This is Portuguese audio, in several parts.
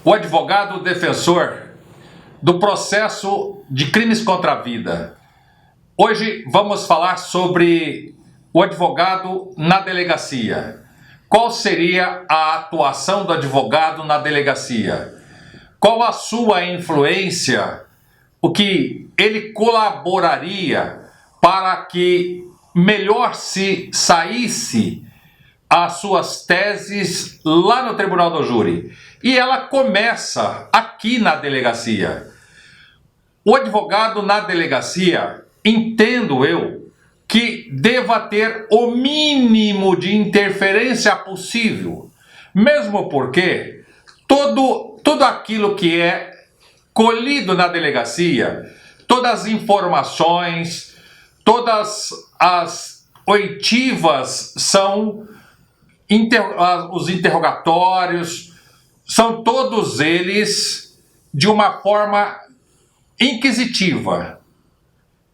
o advogado defensor do processo de crimes contra a vida. Hoje vamos falar sobre o advogado na delegacia. Qual seria a atuação do advogado na delegacia? Qual a sua influência? O que ele colaboraria para que melhor se saísse as suas teses lá no tribunal do júri? E ela começa aqui na delegacia. O advogado na delegacia, entendo eu, que deva ter o mínimo de interferência possível, mesmo porque tudo aquilo que é colhido na delegacia, todas as informações, todas as oitivas são os interrogatórios, são todos eles de uma forma inquisitiva.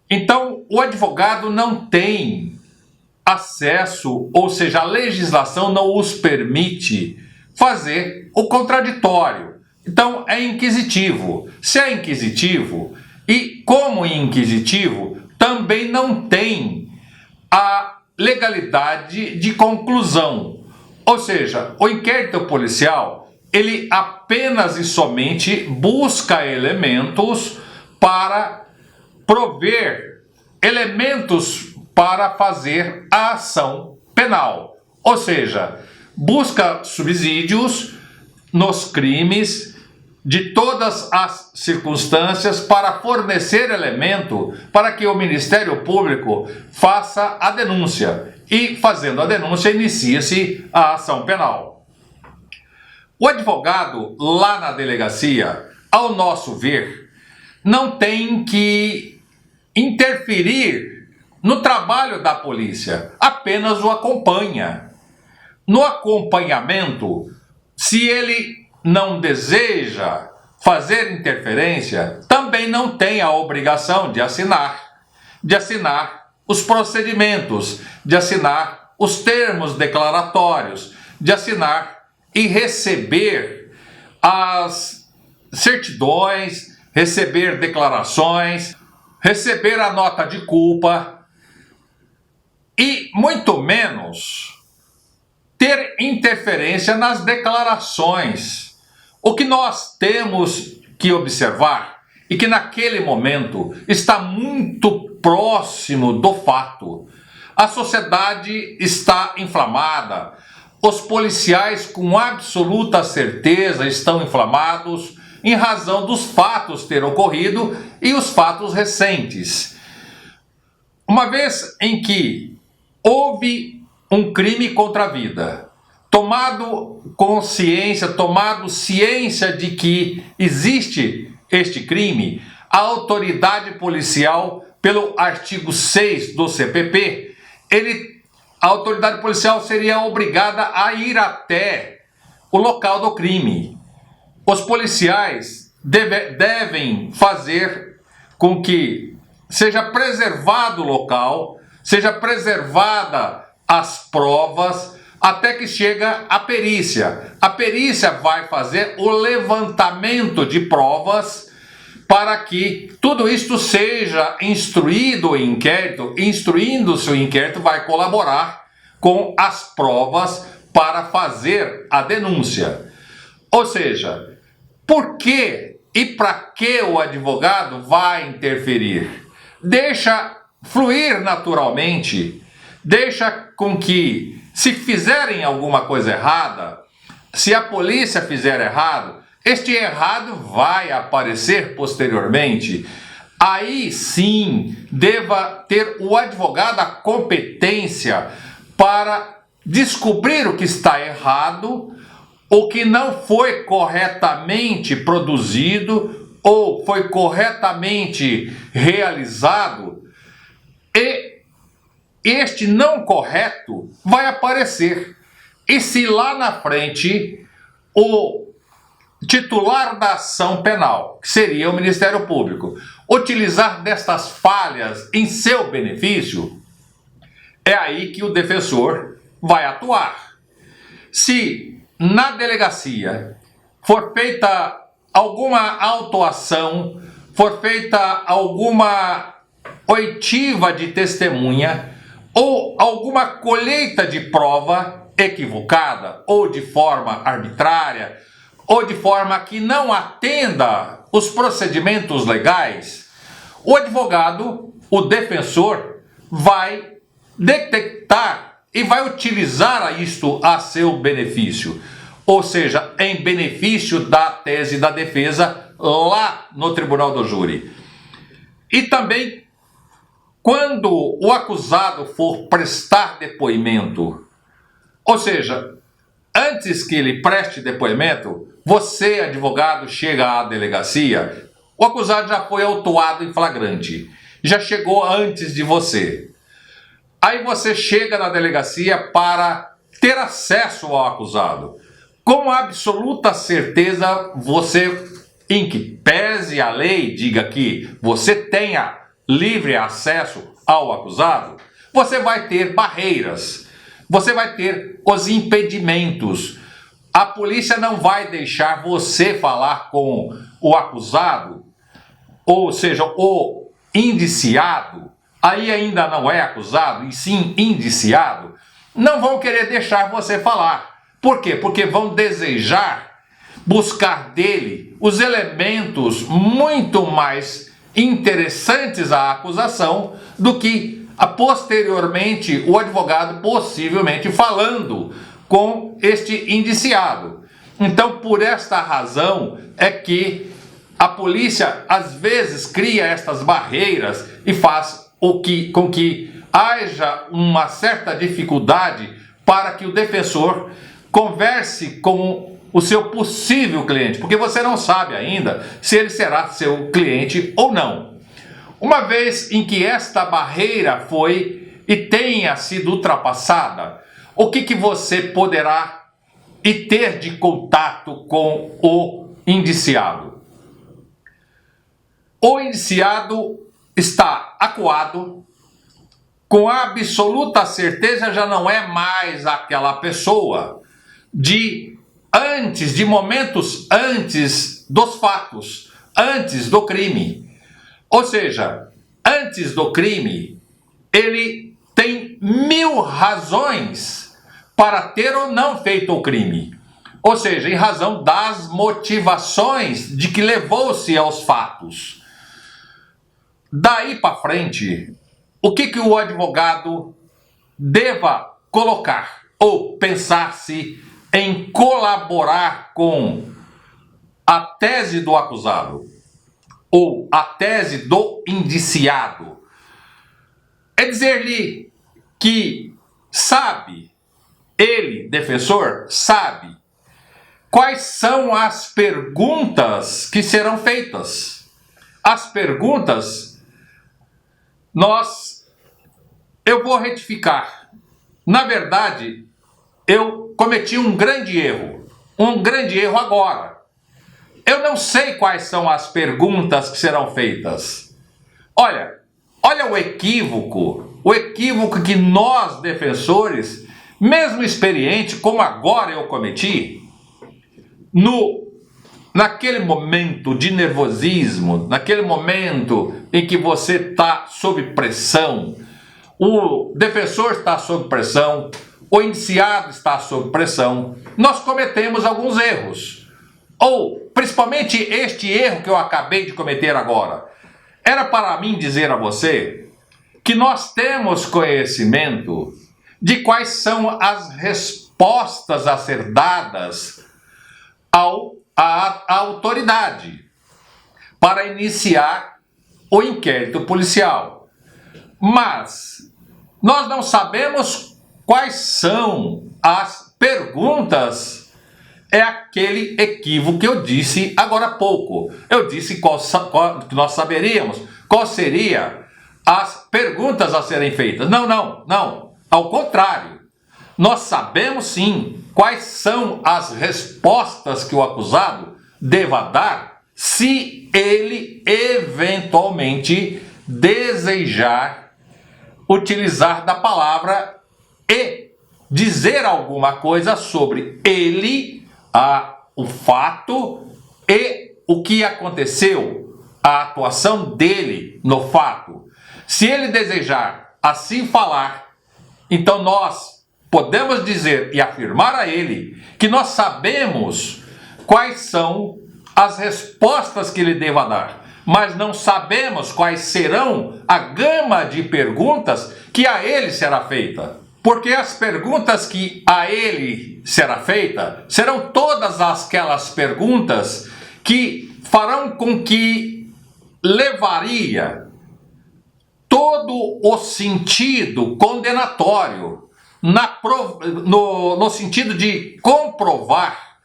Então, o advogado não tem acesso, ou seja, a legislação não os permite fazer o contraditório. Então, é inquisitivo. Se é inquisitivo, e como inquisitivo, também não tem a legalidade de conclusão. Ou seja, o inquérito policial, ele apenas e somente busca elementos para prover elementos para fazer a ação penal. Ou seja, busca subsídios nos crimes de todas as circunstâncias para fornecer elemento para que o Ministério Público faça a denúncia. E, fazendo a denúncia, inicia-se a ação penal. O advogado lá na delegacia, ao nosso ver, não tem que interferir no trabalho da polícia, apenas o acompanha. No acompanhamento, se ele não deseja fazer interferência, também não tem a obrigação de assinar os procedimentos, de assinar os termos declaratórios, de assinar e receber as certidões, receber declarações, receber a nota de culpa e muito menos ter interferência nas declarações. O que nós temos que observar e que naquele momento está muito próximo do fato. A sociedade está inflamada, os policiais com absoluta certeza estão inflamados em razão dos fatos ter ocorrido e os fatos recentes. Uma vez em que houve um crime contra a vida, tomado ciência de que existe este crime, a autoridade policial, pelo artigo 6 do CPP, a autoridade policial seria obrigada a ir até o local do crime. Os policiais devem fazer com que seja preservado o local, seja preservada as provas, até que chega a perícia. A perícia vai fazer o levantamento de provas para que tudo isto seja instruído em inquérito. Instruindo-se o inquérito, vai colaborar com as provas para fazer a denúncia. Ou seja, por que e para que o advogado vai interferir? Deixa fluir naturalmente, deixa com que, se fizerem alguma coisa errada, se a polícia fizer errado, este errado vai aparecer posteriormente. Aí sim, deva ter o advogado a competência para descobrir o que está errado, o que não foi corretamente produzido ou foi corretamente realizado, e este não correto vai aparecer. E se lá na frente o titular da ação penal, que seria o Ministério Público, utilizar destas falhas em seu benefício, é aí que o defensor vai atuar. Se na delegacia for feita alguma autuação, for feita alguma oitiva de testemunha ou alguma colheita de prova equivocada ou de forma arbitrária ou de forma que não atenda os procedimentos legais, o advogado, o defensor, vai detectar e vai utilizar isto a seu benefício, ou seja, em benefício da tese da defesa lá no tribunal do júri. E também, quando o acusado for prestar depoimento, ou seja, antes que ele preste depoimento, você, advogado, chega à delegacia, o acusado já foi autuado em flagrante, já chegou antes de você. Aí você chega na delegacia para ter acesso ao acusado. Com absoluta certeza, você, em que pese a lei diga que você tenha livre acesso ao acusado, você vai ter barreiras, você vai ter os impedimentos. A polícia não vai deixar você falar com o acusado, ou seja, o indiciado, aí ainda não é acusado, e sim indiciado, não vão querer deixar você falar. Por quê? Porque vão desejar buscar dele os elementos muito mais interessantes à acusação do que posteriormente o advogado possivelmente falando com este indiciado. Então, por esta razão é que a polícia às vezes cria estas barreiras e faz com que haja uma certa dificuldade para que o defensor converse com o seu possível cliente, porque você não sabe ainda se ele será seu cliente ou não. Uma vez em que esta barreira foi e tenha sido ultrapassada, o que você poderá e ter de contato com o indiciado? O indiciado está acuado, com absoluta certeza já não é mais aquela pessoa de momentos antes dos fatos, antes do crime. Ou seja, antes do crime, ele tem 1000 razões para ter ou não feito o crime. Ou seja, em razão das motivações de que levou-se aos fatos. Daí para frente, o que o advogado deva colocar ou pensar-se em colaborar com a tese do acusado ou a tese do indiciado é dizer-lhe que sabe, ele, defensor, sabe quais são as perguntas que serão feitas. As perguntas, eu vou retificar. Na verdade, eu cometi um grande erro agora. Eu não sei quais são as perguntas que serão feitas. Olha o equívoco que nós, defensores, mesmo experiente, como agora eu cometi, naquele momento de nervosismo, naquele momento em que você está sob pressão, o defensor está sob pressão, o indiciado está sob pressão, nós cometemos alguns erros. Ou, principalmente este erro que eu acabei de cometer agora. Era para mim dizer a você que nós temos conhecimento de quais são as respostas a ser dadas à autoridade para iniciar o inquérito policial. Mas nós não sabemos quais são as perguntas. É aquele equívoco que eu disse agora há pouco. Eu disse que nós saberíamos qual seria as perguntas a serem feitas. Não. Ao contrário. Nós sabemos sim quais são as respostas que o acusado deva dar se ele eventualmente desejar utilizar da palavra e dizer alguma coisa sobre ele, o fato e o que aconteceu, a atuação dele no fato. Se ele desejar assim falar, então nós podemos dizer e afirmar a ele que nós sabemos quais são as respostas que ele deva dar, mas não sabemos quais serão a gama de perguntas que a ele será feita. Porque as perguntas que a ele será feita serão todas aquelas perguntas que farão com que levaria todo o sentido condenatório no sentido de comprovar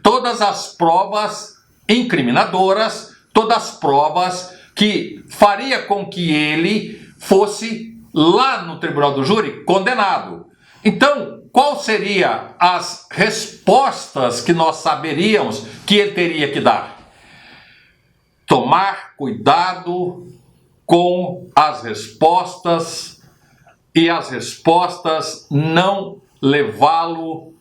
todas as provas incriminadoras, todas as provas que faria com que ele fosse lá no tribunal do júri condenado. Então, qual seria as respostas que nós saberíamos que ele teria que dar? Tomar cuidado com as respostas e as respostas não levá-lo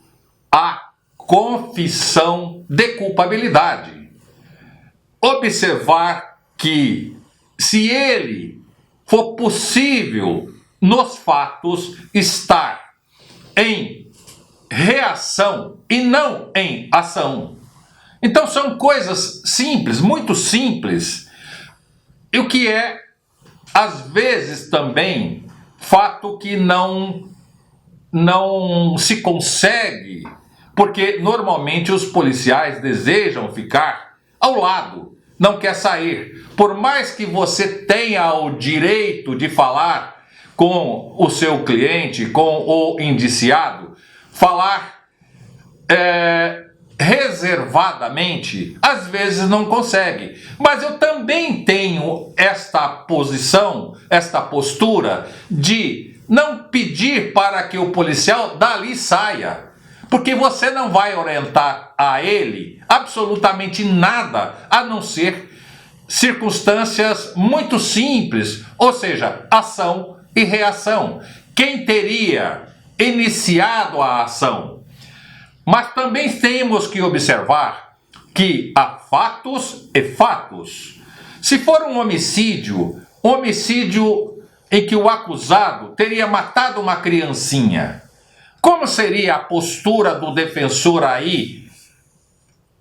à confissão de culpabilidade. Observar que, se ele for possível nos fatos estar em reação e não em ação. Então são coisas simples, muito simples, e o que é, às vezes também, fato que não se consegue, porque normalmente os policiais desejam ficar ao lado, não quer sair. Por mais que você tenha o direito de falar com o seu cliente, com o indiciado, falar reservadamente, às vezes não consegue. Mas eu também tenho esta posição, esta postura de não pedir para que o policial dali saia, porque você não vai orientar a ele absolutamente nada, a não ser circunstâncias muito simples, ou seja, ação e reação. Quem teria iniciado a ação? Mas também temos que observar que há fatos e fatos. Se for um homicídio em que o acusado teria matado uma criancinha, como seria a postura do defensor aí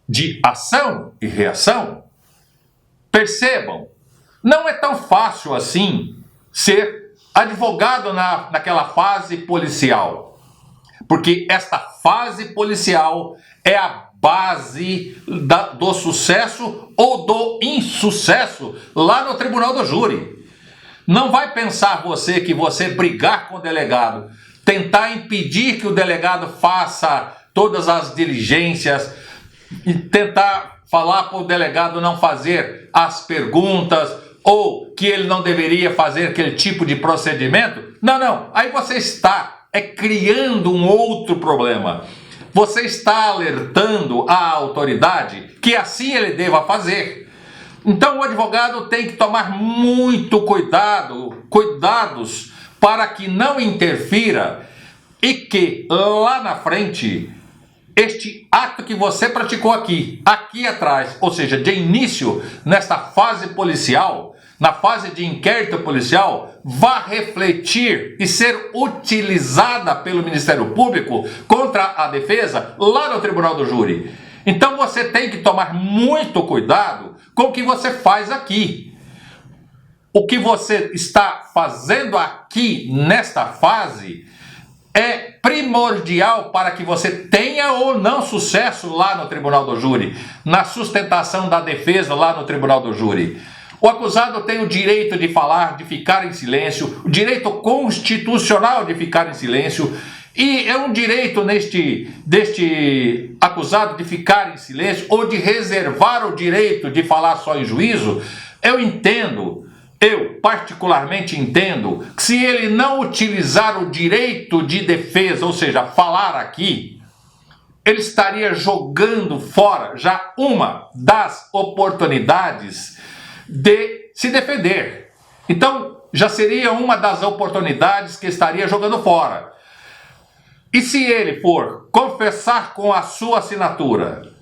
de ação e reação? Percebam, não é tão fácil assim ser advogado naquela fase policial, porque esta fase policial é a base do sucesso ou do insucesso lá no tribunal do júri. Não vai pensar você que você brigar com o delegado, tentar impedir que o delegado faça todas as diligências e tentar falar para o delegado não fazer as perguntas ou que ele não deveria fazer aquele tipo de procedimento. Não. Aí você está criando um outro problema. Você está alertando a autoridade que assim ele deva fazer. Então o advogado tem que tomar muito cuidados para que não interfira e que lá na frente este ato que você praticou aqui atrás, ou seja, de início nesta fase policial, na fase de inquérito policial, vá refletir e ser utilizada pelo Ministério Público contra a defesa lá no tribunal do júri. Então você tem que tomar muito cuidado com o que você faz aqui. O que você está fazendo aqui nesta fase é primordial para que você tenha ou não sucesso lá no tribunal do júri, na sustentação da defesa lá no tribunal do júri. O acusado tem o direito de falar, de ficar em silêncio, o direito constitucional de ficar em silêncio, e é um direito deste acusado de ficar em silêncio ou de reservar o direito de falar só em juízo. Eu particularmente entendo que se ele não utilizar o direito de defesa, ou seja, falar aqui, ele estaria jogando fora já uma das oportunidades de se defender. Então, já seria uma das oportunidades que estaria jogando fora. E se ele for confessar com a sua assinatura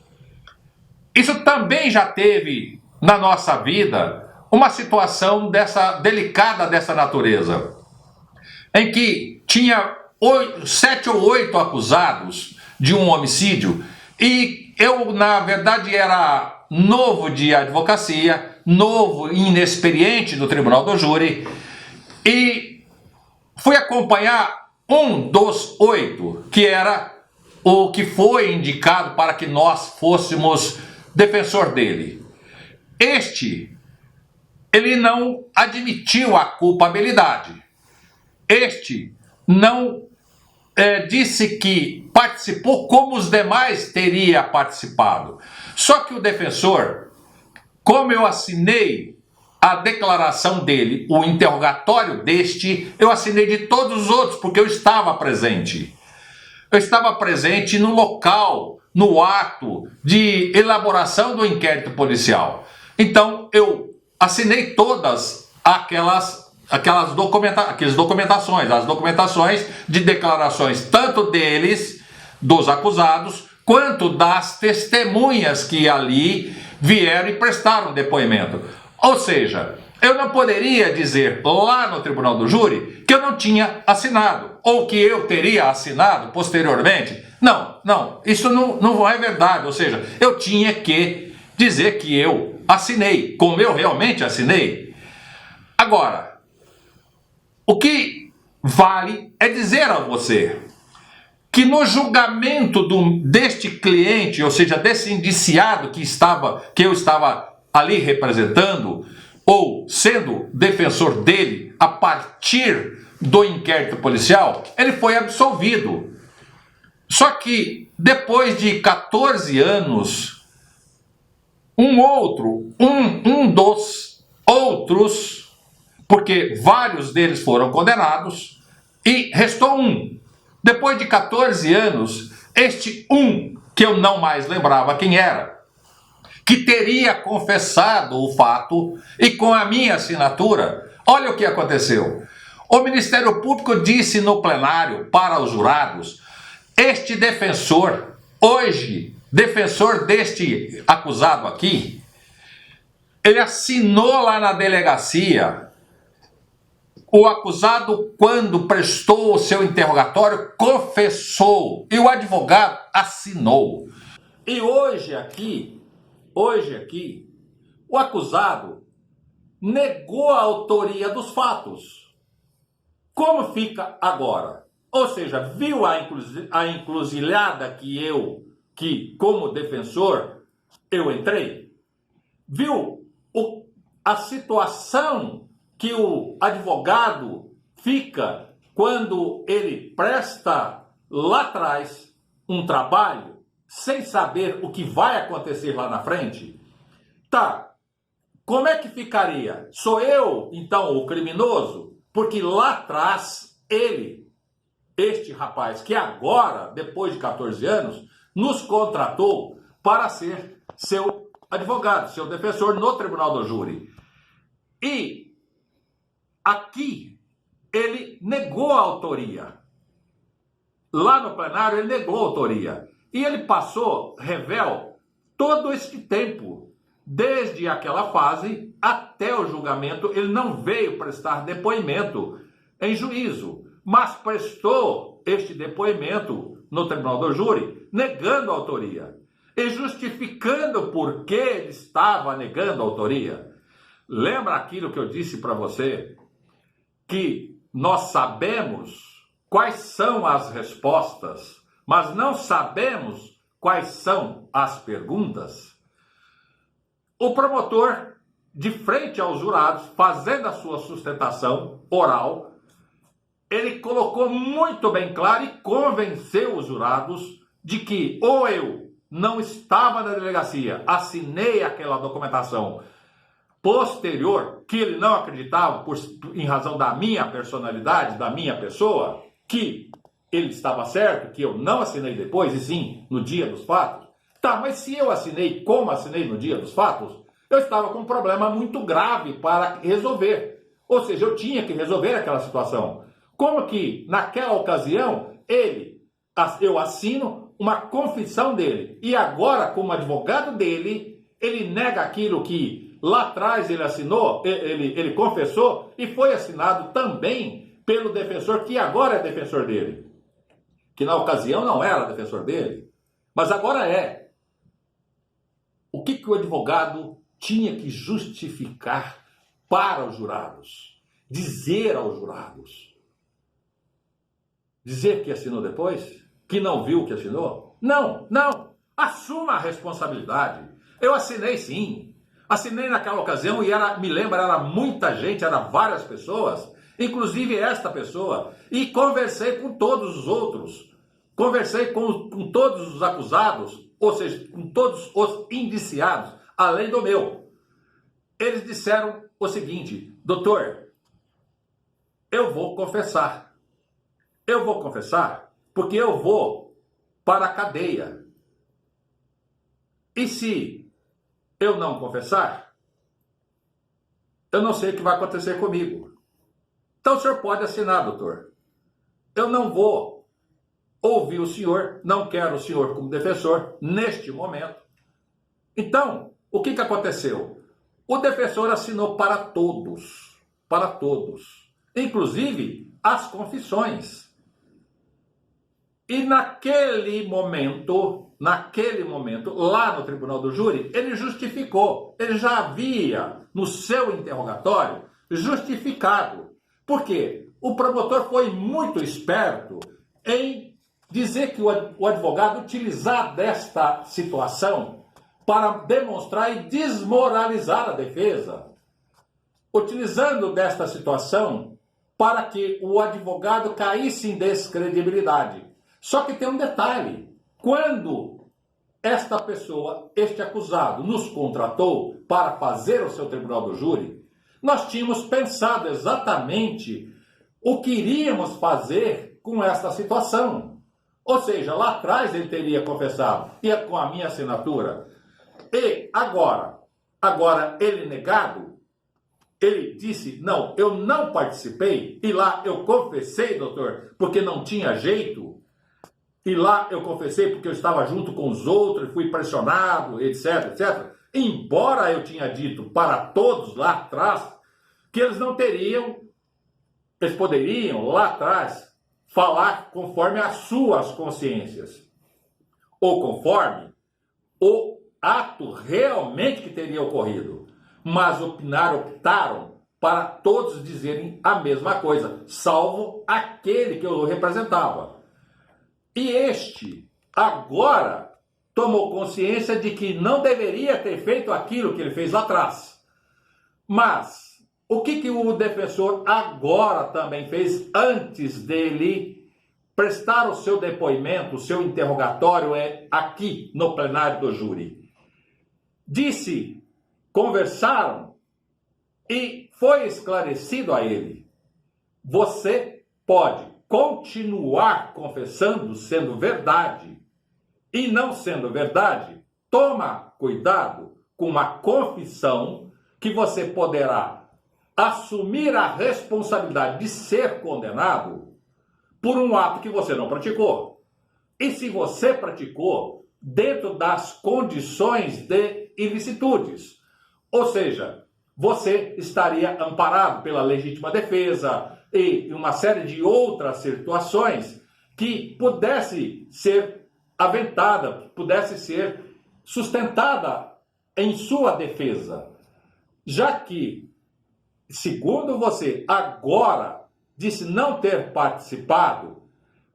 Isso também já teve na nossa vida uma situação delicada dessa natureza, em que tinha 7 ou 8 acusados de um homicídio e eu, na verdade, era novo de advocacia, novo e inexperiente no tribunal do júri, e fui acompanhar um dos 8, que era o que foi indicado para que nós fôssemos defensor dele. Ele não admitiu a culpabilidade. Não disse que participou como os demais teria participado. Só que o defensor, como eu assinei a declaração dele, o interrogatório eu assinei de todos os outros, porque eu estava presente. Eu estava presente no local, no ato de elaboração do inquérito policial. Então, eu assinei todas aquelas documentações, as documentações de declarações, tanto deles, dos acusados, quanto das testemunhas que ali vieram e prestaram depoimento. Ou seja, eu não poderia dizer lá no tribunal do júri que eu não tinha assinado, ou que eu teria assinado posteriormente. Não, isso não é verdade. Ou seja, eu tinha que dizer que eu assinei, como eu realmente assinei. Agora, o que vale é dizer a você que no julgamento deste cliente, ou seja, desse indiciado que eu estava ali representando, ou sendo defensor dele a partir do inquérito policial, ele foi absolvido. Só que depois de 14 anos, um dos outros, porque vários deles foram condenados, e restou um. Depois de 14 anos, este que eu não mais lembrava quem era, que teria confessado o fato, e com a minha assinatura, olha o que aconteceu. O Ministério Público disse no plenário para os jurados, este defensor, hoje, defensor deste acusado aqui, ele assinou lá na delegacia. O acusado, quando prestou o seu interrogatório, confessou, e o advogado assinou. E hoje aqui, o acusado negou a autoria dos fatos. Como fica agora? Ou seja, viu a encruzilhada que como defensor, eu entrei? Viu a situação que o advogado fica quando ele presta lá atrás um trabalho sem saber o que vai acontecer lá na frente? Tá, como é que ficaria? Sou eu, então, o criminoso? Porque lá atrás, este rapaz, que agora, depois de 14 anos, nos contratou para ser seu advogado, seu defensor no tribunal do júri. E aqui, ele negou a autoria. Lá no plenário, ele negou a autoria. E ele passou revel todo este tempo. Desde aquela fase até o julgamento, ele não veio prestar depoimento em juízo, mas prestou este depoimento no tribunal do júri, negando a autoria e justificando por que ele estava negando a autoria. Lembra aquilo que eu disse para você? Que nós sabemos quais são as respostas, mas não sabemos quais são as perguntas? O promotor, de frente aos jurados, fazendo a sua sustentação oral, ele colocou muito bem claro e convenceu os jurados de que ou eu não estava na delegacia, assinei aquela documentação posterior, que ele não acreditava em razão da minha personalidade, da minha pessoa, que ele estava certo, que eu não assinei depois, e sim no dia dos fatos. Tá, mas se eu assinei como assinei no dia dos fatos, eu estava com um problema muito grave para resolver. Ou seja, eu tinha que resolver aquela situação. Como que, naquela ocasião, eu assino uma confissão dele. E agora, como advogado dele, ele nega aquilo que lá atrás ele assinou, ele confessou e foi assinado também pelo defensor que agora é defensor dele. Que na ocasião não era defensor dele, mas agora é. O que o advogado tinha que justificar para os jurados? Dizer aos jurados? Dizer que assinou depois? Que não viu o que assinou? Não, não. Assuma a responsabilidade. Eu assinei sim. Assinei naquela ocasião e me lembro, era muita gente, eram várias pessoas, inclusive esta pessoa. E conversei com todos os outros. Conversei com todos os acusados, ou seja, com todos os indiciados, além do meu. Eles disseram o seguinte: doutor, eu vou confessar. Eu vou confessar porque eu vou para a cadeia. E se eu não confessar, eu não sei o que vai acontecer comigo. Então o senhor pode assinar, doutor. Eu não vou ouvir o senhor, não quero o senhor como defensor neste momento. Então, o que aconteceu? O defensor assinou para todos, inclusive as confissões. E naquele momento, lá no tribunal do júri, ele justificou. Ele já havia, no seu interrogatório, justificado. Por quê? O promotor foi muito esperto em dizer que o advogado utilizar desta situação para demonstrar e desmoralizar a defesa. Utilizando desta situação para que o advogado caísse em descredibilidade. Só que tem um detalhe: quando esta pessoa, este acusado, nos contratou para fazer o seu tribunal do júri, nós tínhamos pensado exatamente o que iríamos fazer com esta situação. Ou seja, lá atrás ele teria confessado, e com a minha assinatura. E agora ele negado, ele disse: não, eu não participei, e lá eu confessei, doutor, porque não tinha jeito. E lá eu confessei porque eu estava junto com os outros, fui pressionado, etc, etc. Embora eu tinha dito para todos lá atrás que eles poderiam lá atrás falar conforme as suas consciências, ou conforme o ato realmente que teria ocorrido. Mas optaram para todos dizerem a mesma coisa, salvo aquele que eu representava. E este, agora, tomou consciência de que não deveria ter feito aquilo que ele fez lá atrás. Mas, o que o defensor agora também fez antes dele prestar o seu depoimento, o seu interrogatório aqui no plenário do júri? Conversaram e foi esclarecido a ele: você pode continuar confessando sendo verdade, e não sendo verdade, toma cuidado com uma confissão que você poderá assumir a responsabilidade de ser condenado por um ato que você não praticou. E se você praticou dentro das condições de ilicitudes, ou seja, você estaria amparado pela legítima defesa e uma série de outras situações que pudesse ser aventada, pudesse ser sustentada em sua defesa. Já que, segundo você, agora disse não ter participado,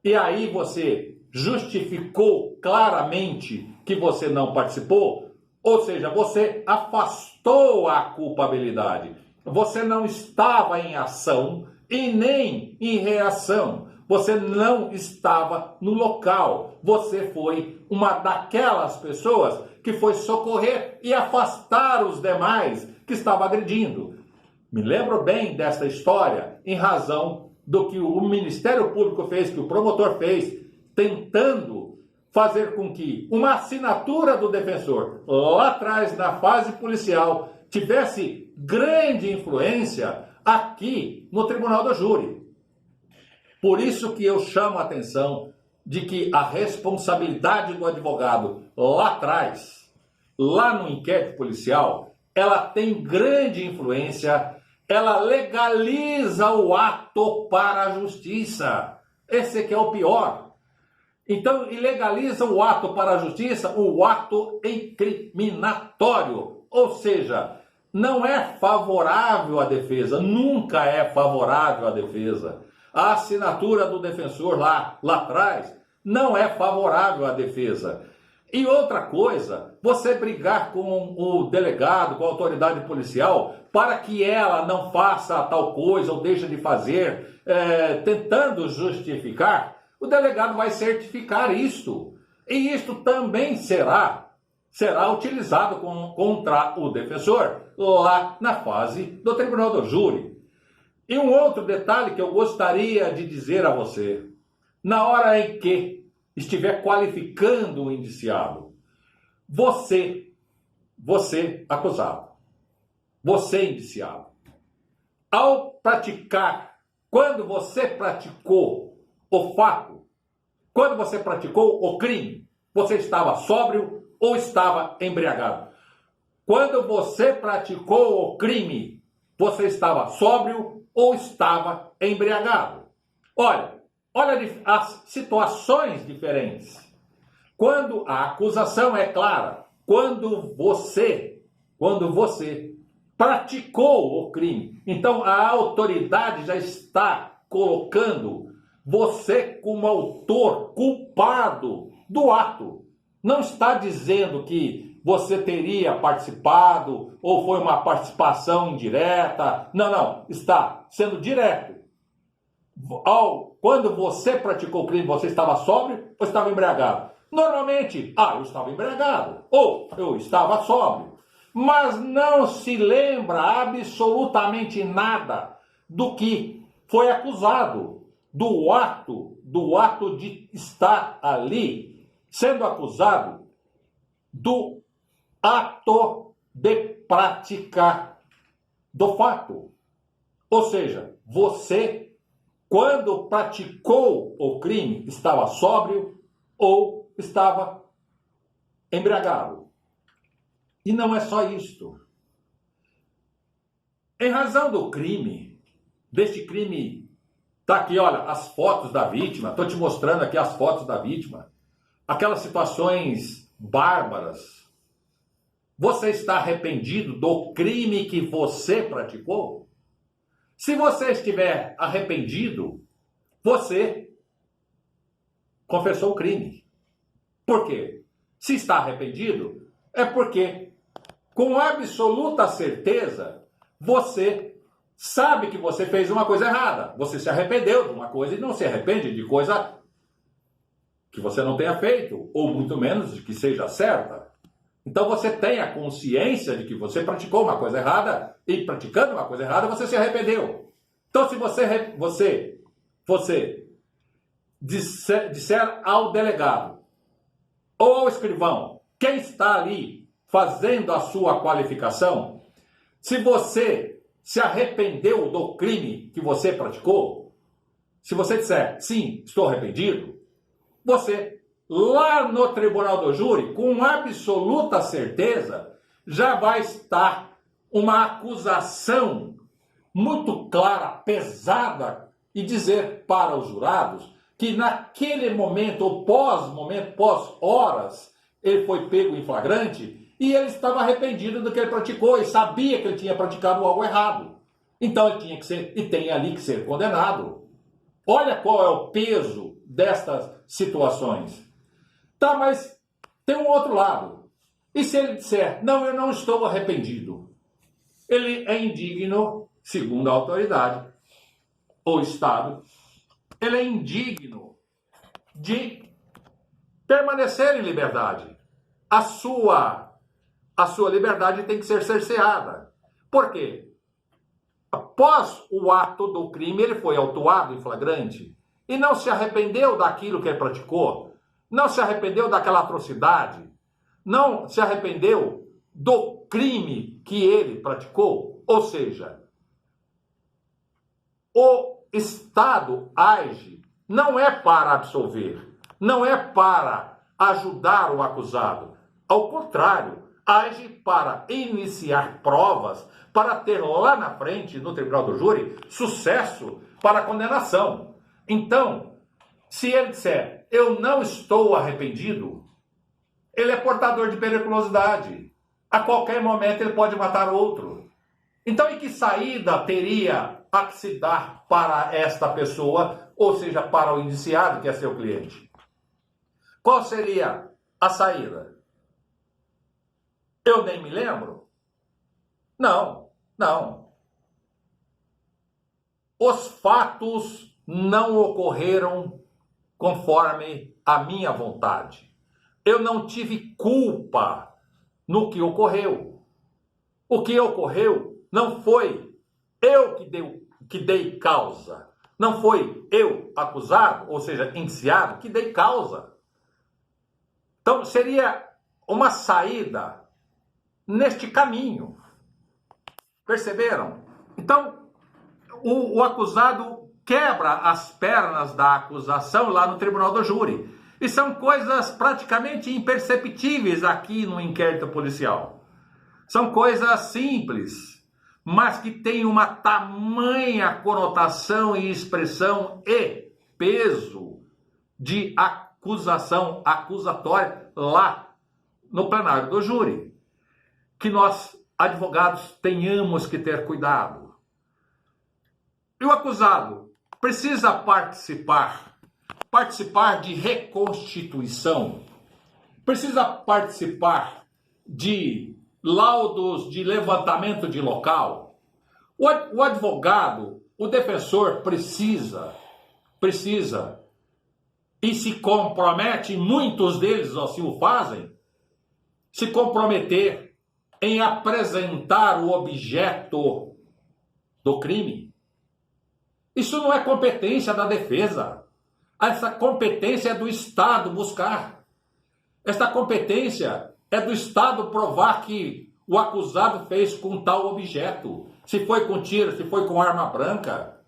e aí você justificou claramente que você não participou, ou seja, você afastou a culpabilidade. Você não estava em ação e nem em reação. Você não estava no local. Você foi uma daquelas pessoas que foi socorrer e afastar os demais que estavam agredindo. Me lembro bem desta história em razão do que o Ministério Público fez, que o promotor fez, tentando fazer com que uma assinatura do defensor lá atrás na fase policial tivesse grande influência aqui no tribunal do júri. Por isso que eu chamo a atenção de que a responsabilidade do advogado lá atrás, lá no inquérito policial, ela tem grande influência, ela legaliza o ato para a justiça. Esse aqui é o pior. Então, ilegaliza o ato para a justiça, o ato incriminatório. Ou seja, não é favorável à defesa, nunca é favorável à defesa. A assinatura do defensor lá atrás não é favorável à defesa. E outra coisa, você brigar com o delegado, com a autoridade policial, para que ela não faça tal coisa ou deixe de fazer, tentando justificar, o delegado vai certificar isto. E isto também será utilizado contra o defensor lá na fase do tribunal do júri. E um outro detalhe que eu gostaria de dizer a você, na hora em que estiver qualificando o indiciado, você acusado, você indiciado, ao praticar, quando você praticou o fato, quando você praticou o crime, você estava sóbrio ou estava embriagado? Quando você praticou o crime, você estava sóbrio ou estava embriagado? Olha as situações diferentes. Quando a acusação é clara, quando você praticou o crime, então a autoridade já está colocando você como autor culpado do ato. Não está dizendo que você teria participado ou foi uma participação indireta. Não. Está sendo direto. Quando você praticou o crime, você estava sóbrio ou estava embriagado? Normalmente, eu estava embriagado ou eu estava sóbrio. Mas não se lembra absolutamente nada do que foi acusado, do ato de estar ali, sendo acusado do ato de prática do fato. Ou seja, você, quando praticou o crime, estava sóbrio ou estava embriagado. E não é só isto. Em razão do crime, deste crime, está aqui, olha, as fotos da vítima, estou te mostrando aqui as fotos da vítima, aquelas situações bárbaras. Você está arrependido do crime que você praticou? Se você estiver arrependido, você confessou o crime. Por quê? Se está arrependido, é porque, com absoluta certeza, você sabe que você fez uma coisa errada. Você se arrependeu de uma coisa e não se arrepende de coisa que você não tenha feito, ou muito menos de que seja certa. Então você tem a consciência de que você praticou uma coisa errada e, praticando uma coisa errada, você se arrependeu. Então, se você disser ao delegado ou ao escrivão, quem está ali fazendo a sua qualificação, se você se arrependeu do crime que você praticou, se você disser, sim, estou arrependido, você, lá no tribunal do júri, com absoluta certeza, já vai estar uma acusação muito clara, pesada, e dizer para os jurados que naquele momento, pós horas, ele foi pego em flagrante e ele estava arrependido do que ele praticou e sabia que ele tinha praticado algo errado. Então ele tinha que ser, e tem ali que ser condenado. Olha qual é o peso destas situações. Tá, mas tem um outro lado. E se ele disser, não, eu não estou arrependido? Ele é indigno, segundo a autoridade, ou Estado, ele é indigno de permanecer em liberdade. A sua liberdade tem que ser cerceada. Por quê? Após o ato do crime, ele foi autuado em flagrante e não se arrependeu daquilo que ele praticou, não se arrependeu daquela atrocidade, não se arrependeu do crime que ele praticou. Ou seja, o Estado age não é para absolver, não é para ajudar o acusado. Ao contrário, age para iniciar provas, para ter lá na frente, no tribunal do júri, sucesso para a condenação. Então, se ele disser, eu não estou arrependido, ele é portador de periculosidade. A qualquer momento ele pode matar outro. Então, em que saída teria a que se dar para esta pessoa, ou seja, para o indiciado, que é seu cliente? Qual seria a saída? Eu nem me lembro? Não. Os fatos não ocorreram conforme a minha vontade. Eu não tive culpa no que ocorreu. O que ocorreu não foi eu que dei causa. Não foi eu, acusado, ou seja, indiciado, que dei causa. Então, seria uma saída neste caminho. Perceberam? Então, o acusado quebra as pernas da acusação lá no tribunal do júri. E são coisas praticamente imperceptíveis aqui no inquérito policial. São coisas simples, mas que têm uma tamanha conotação e expressão e peso de acusação acusatória lá no plenário do júri. Que nós, advogados, tenhamos que ter cuidado. E o acusado precisa participar de reconstituição, precisa participar de laudos de levantamento de local. O advogado, o defensor precisa e se compromete, muitos deles assim o fazem, se comprometer em apresentar o objeto do crime. Isso não é competência da defesa. Essa competência é do Estado buscar. Essa competência é do Estado provar que o acusado fez com tal objeto. Se foi com tiro, se foi com arma branca.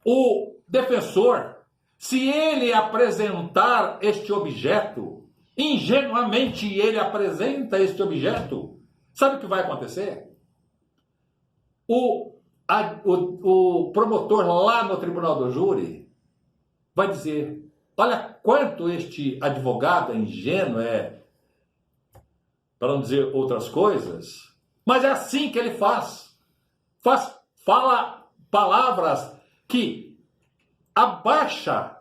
O defensor, se ele apresentar este objeto, ingenuamente ele apresenta este objeto, sabe o que vai acontecer? O promotor lá no tribunal do júri vai dizer, olha quanto este advogado é ingênuo, para não dizer outras coisas, mas é assim que ele fala palavras que abaixa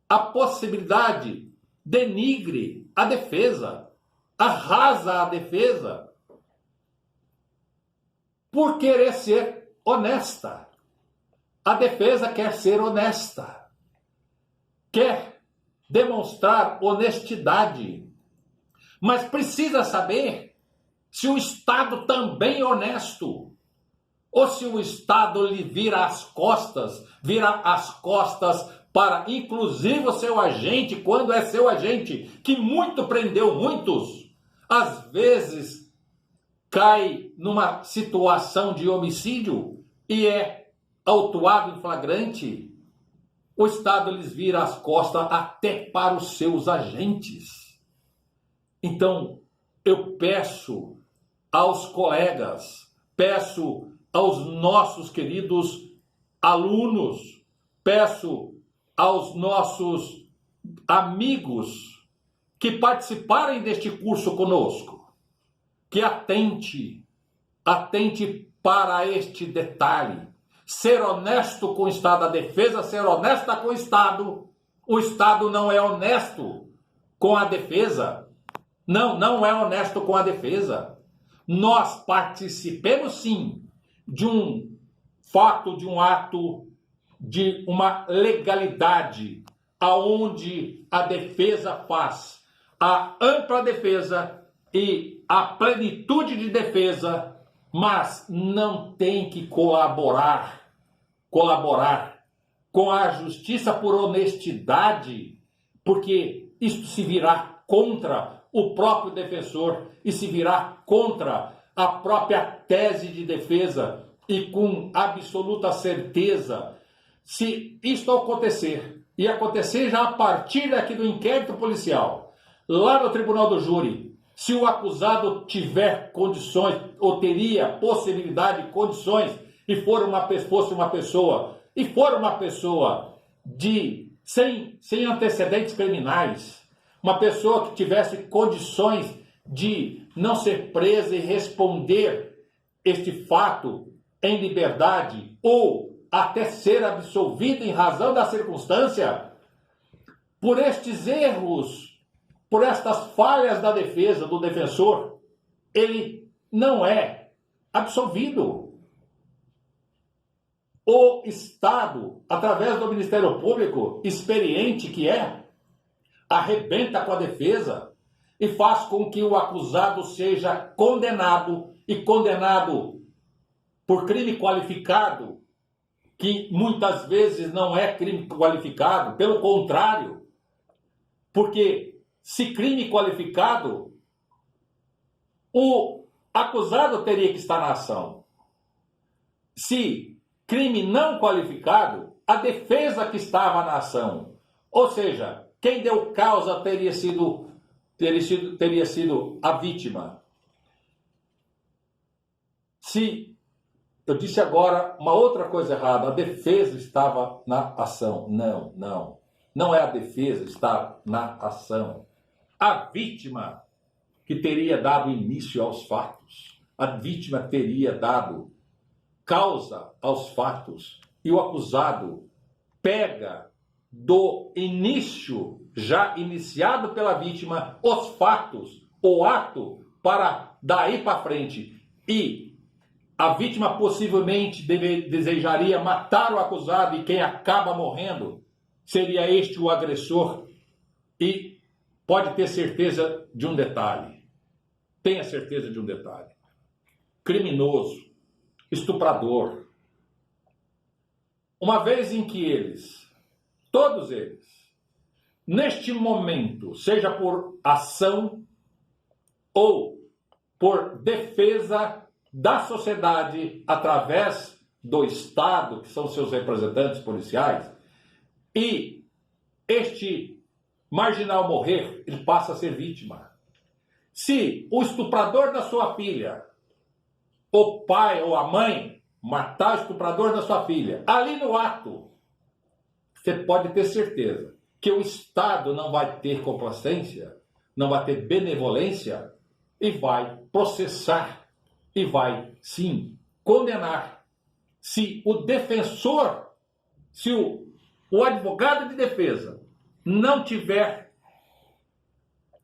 a possibilidade, denigre a defesa, arrasa a defesa, por querer ser honesta. A defesa quer ser honesta, quer demonstrar honestidade, mas precisa saber se o Estado também é honesto, ou se o Estado lhe vira as costas para, inclusive, o seu agente, quando é seu agente, que muito prendeu muitos, às vezes cai numa situação de homicídio e é autuado em flagrante, o Estado lhes vira as costas até para os seus agentes. Então, eu peço aos colegas, peço aos nossos queridos alunos, peço aos nossos amigos que participarem deste curso conosco, que atente para este detalhe. Ser honesto com o Estado, a defesa ser honesta com o Estado não é honesto com a defesa. Não é honesto com a defesa. Nós participemos sim de um fato, de um ato, de uma legalidade, aonde a defesa faz a ampla defesa e a plenitude de defesa, mas não tem que colaborar com a justiça por honestidade, porque isto se virá contra o próprio defensor e se virá contra a própria tese de defesa, e com absoluta certeza, se isto acontecer, e acontecer já a partir aqui do inquérito policial, lá no tribunal do júri, se o acusado tiver condições, ou teria possibilidade, condições, e fosse uma pessoa sem antecedentes criminais, uma pessoa que tivesse condições de não ser presa e responder este fato em liberdade, ou até ser absolvido em razão da circunstância, por estes erros, por estas falhas da defesa, do defensor, ele não é absolvido. O Estado, através do Ministério Público, experiente que é, arrebenta com a defesa e faz com que o acusado seja condenado, e condenado por crime qualificado, que muitas vezes não é crime qualificado, pelo contrário, porque se crime qualificado, o acusado teria que estar na ação. Se crime não qualificado, a defesa que estava na ação. Ou seja, quem deu causa teria sido a vítima. Se eu disse agora uma outra coisa errada, a defesa estava na ação. Não é a defesa estar na ação. A vítima que teria dado início aos fatos. A vítima teria dado causa aos fatos. E o acusado pega do início, já iniciado pela vítima, os fatos, o ato, para daí para frente. E a vítima possivelmente desejaria matar o acusado, e quem acaba morrendo seria este o agressor. E pode ter certeza de um detalhe. Tenha certeza de um detalhe. Criminoso, estuprador, uma vez em que eles, todos eles, neste momento, seja por ação ou por defesa da sociedade através do Estado, que são seus representantes policiais, e este marginal morrer, ele passa a ser vítima. Se o estuprador da sua filha, o pai ou a mãe, matar o estuprador da sua filha, ali no ato, você pode ter certeza que o Estado não vai ter complacência, não vai ter benevolência, e vai processar, e vai, sim, condenar. Se o defensor, se o advogado de defesa não tiver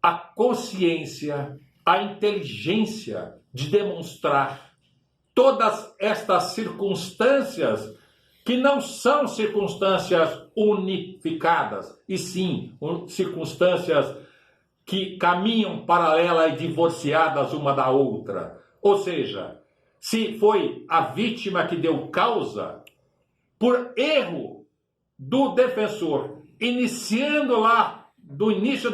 a consciência, a inteligência de demonstrar todas estas circunstâncias, que não são circunstâncias unificadas, e sim circunstâncias que caminham paralelas e divorciadas uma da outra. Ou seja, se foi a vítima que deu causa, por erro do defensor, iniciando lá do início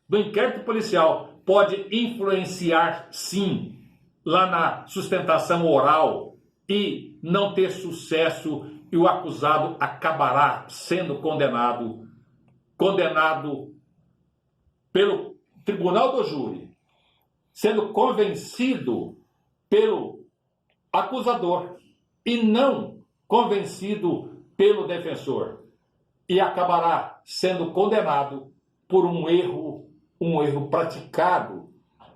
do inquérito policial, pode influenciar, sim, lá na sustentação oral, e não ter sucesso, e o acusado acabará sendo condenado pelo tribunal do júri, sendo convencido pelo acusador e não convencido pelo defensor, e acabará sendo condenado por um erro praticado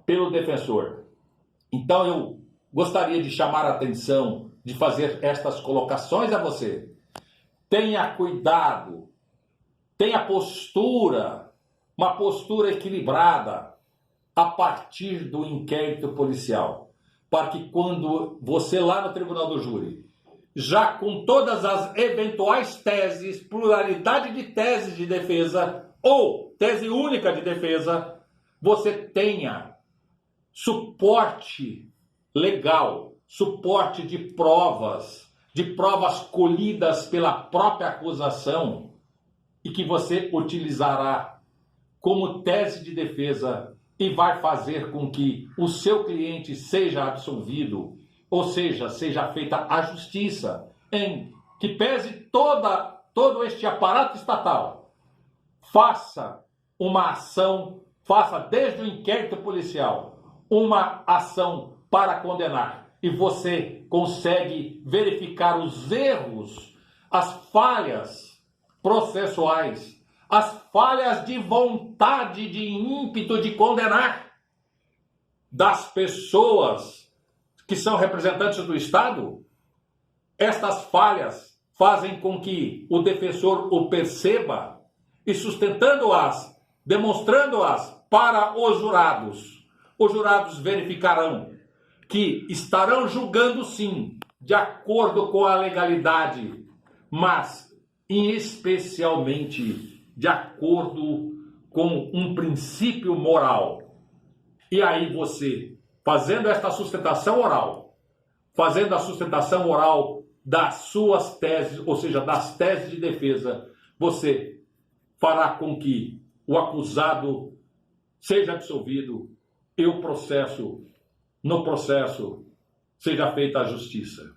pelo defensor. Então eu gostaria de chamar a atenção, de fazer estas colocações a você. Tenha cuidado, tenha postura, uma postura equilibrada a partir do inquérito policial, para que quando você lá no tribunal do júri, já com todas as eventuais teses, pluralidade de teses de defesa ou tese única de defesa, você tenha suporte legal, suporte de provas colhidas pela própria acusação, e que você utilizará como tese de defesa, e vai fazer com que o seu cliente seja absolvido, ou seja, seja feita a justiça, em que pese toda todo este aparato estatal faça uma ação, faça desde o inquérito policial uma ação para condenar, e você consegue verificar os erros, as falhas processuais, as falhas de vontade, de ímpeto de condenar das pessoas que são representantes do Estado, estas falhas fazem com que o defensor o perceba e, sustentando-as, demonstrando-as para os jurados verificarão que estarão julgando, sim, de acordo com a legalidade, mas especialmente de acordo com um princípio moral. E aí você, fazendo esta sustentação oral, fazendo a sustentação oral das suas teses, ou seja, das teses de defesa, você fará com que o acusado seja absolvido e no processo seja feita a justiça.